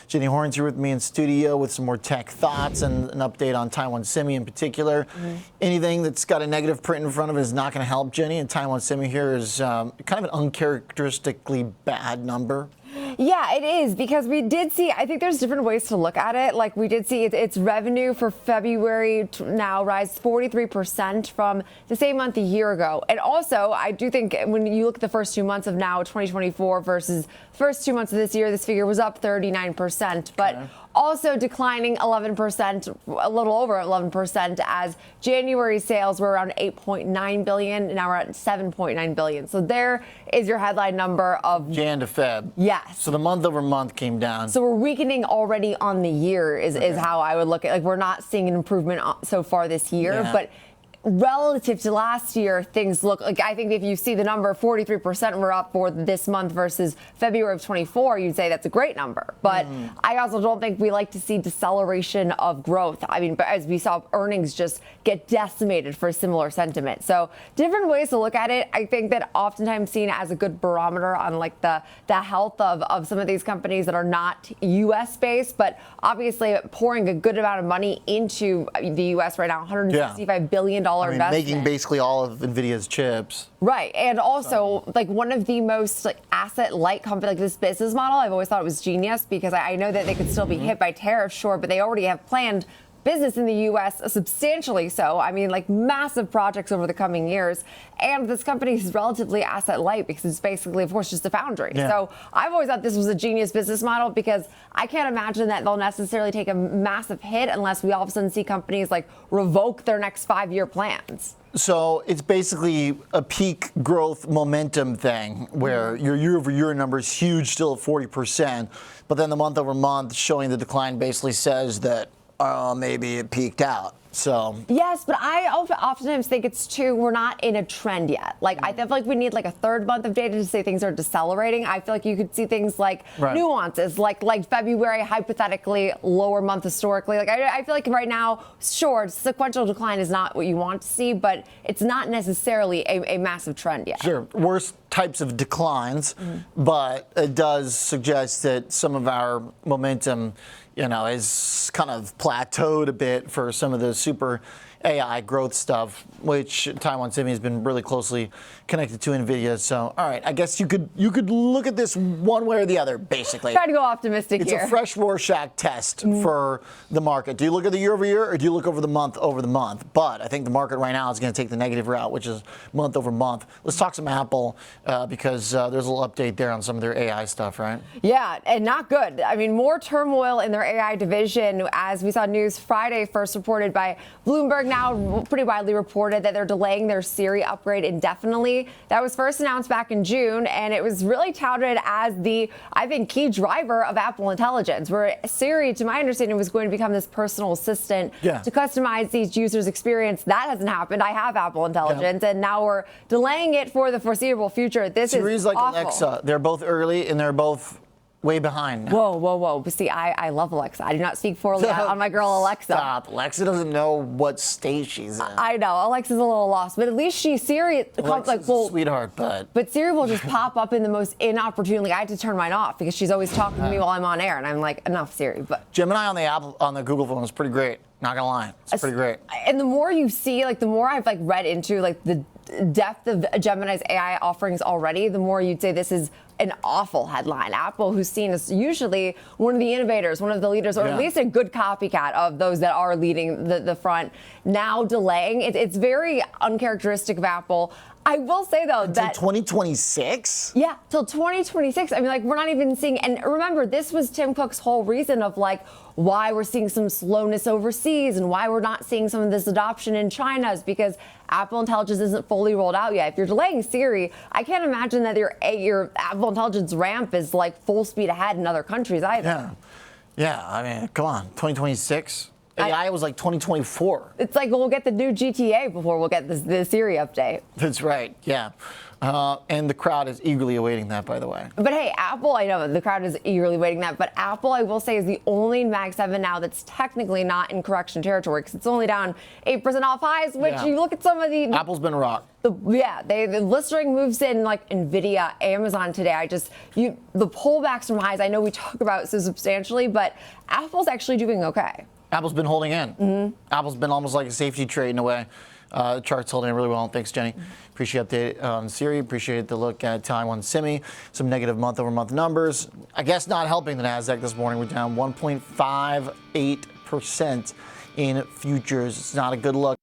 Jenny Horne's here with me in studio with some more tech thoughts and an update on Taiwan Semi in particular. Anything that's got a negative print in front of it is not going to help Jenny, and Taiwan Semi here is kind of an uncharacteristically bad number. Yeah, it is, because we did see, I think there's different ways to look at it. Like, we did see its revenue for February now rise 43% from the same month a year ago. And also, I do think when you look at the first 2 months of now 2024 versus first 2 months of this year, this figure was up 39%. But also declining 11%, a little over 11%, as January sales were around 8.9 billion, and now we're at 7.9 billion. So there is your headline number of Jan to Feb. Yes. So the month over month came down. So we're weakening already on the year is how I would look at it. Like, we're not seeing an improvement so far this year, but relative to last year, things look like, I think if you see the number 43% we're up for this month versus February of 24, you'd say that's a great number. But I also don't think we like to see deceleration of growth. I mean, but as we saw, earnings just get decimated for similar sentiment. So different ways to look at it. I think that oftentimes seen as a good barometer on like the health of some of these companies that are not US based, but obviously pouring a good amount of money into the US right now, $165 billion investment. Making basically all of NVIDIA's chips. Right. And also, like, one of the most asset-light company, like this business model, I've always thought it was genius, because I know that they could still be hit by tariffs, sure, but they already have planned business in the U.S. substantially so. I mean, like, massive projects over the coming years. And this company is relatively asset light because it's basically, of course, just a foundry. So I've always thought this was a genius business model, because I can't imagine that they'll necessarily take a massive hit unless we all of a sudden see companies like revoke their next 5-year plans. So it's basically a peak growth momentum thing where your year-over-year number is huge, still at 40%, but then the month-over-month showing the decline basically says that maybe it peaked out. So yes, but I oftentimes think it's too, we're not in a trend yet. Like, I feel like we need like a third month of data to say things are decelerating. I feel like you could see things like nuances, like February, hypothetically lower month historically. Like, I feel like right now, sure, sequential decline is not what you want to see, but it's not necessarily a massive trend yet. Sure, worse types of declines, but it does suggest that some of our momentum, you know, is kind of plateaued a bit for some of the super AI growth stuff, which Taiwan Semi has been really closely connected to NVIDIA. So, all right, I guess you could look at this one way or the other, basically. Try to go optimistic here. It's a fresh Rorschach test for the market. Do you look at the year over year, or do you look over the month? But I think the market right now is going to take the negative route, which is month over month. Let's talk some Apple, because there's a little update there on some of their AI stuff, right? Yeah, and not good. I mean, more turmoil in their AI division, as we saw news Friday first reported by Bloomberg, now pretty widely reported that they're delaying their Siri upgrade indefinitely. That was first announced back in June, and it was really touted as the, I think, key driver of Apple Intelligence, where Siri, to my understanding, was going to become this personal assistant to customize each user's experience. That hasn't happened. I have Apple Intelligence, and now we're delaying it for the foreseeable future. This Siri's is like awful. Alexa. They're both early, and they're both way behind now. Whoa. But see, I love Alexa. I do not speak poorly on my girl Alexa. Stop. Alexa doesn't know what state she's in. I know. Alexa's a little lost, but at least Siri, Alexa's a sweetheart, but Siri will just pop up in the most inopportunely. I had to turn mine off because she's always talking to me while I'm on air, and I'm like, enough, Siri. But Gemini on the Google phone is pretty great. Not gonna lie, it's pretty great. And the more you see, like, the more I've read into the depth of Gemini's AI offerings already, the more you'd say this is an awful headline. Apple, who's seen as usually one of the innovators, one of the leaders, or at least a good copycat of those that are leading the front, now delaying. It's very uncharacteristic of Apple. I will say, though, that 2026? Yeah, till 2026. I mean, we're not even seeing, and remember, this was Tim Cook's whole reason of why we're seeing some slowness overseas and why we're not seeing some of this adoption in China, is because Apple Intelligence isn't fully rolled out yet. If you're delaying Siri, I can't imagine that your Apple Intelligence ramp is full speed ahead in other countries either. Yeah, I mean, come on, 2026. AI was like 2024. It's like we'll get the new GTA before we'll get the Siri update. That's right, yeah. And the crowd is eagerly awaiting that, by the way. But hey, Apple, I know the crowd is eagerly waiting that, but Apple, I will say, is the only Mag 7 now that's technically not in correction territory because it's only down 8% off highs, which you look at some of the... Apple's been rocked. The listering moves in like Nvidia, Amazon today. The pullbacks from highs, I know we talk about so substantially, but Apple's actually doing okay. Apple's been holding in. Apple's been almost like a safety trade in a way. Chart's holding in really well. Thanks, Jenny. Appreciate the update on Siri. Appreciate the look at Taiwan Semi. Some negative month-over-month numbers. I guess not helping the Nasdaq this morning. We're down 1.58% in futures. It's not a good look.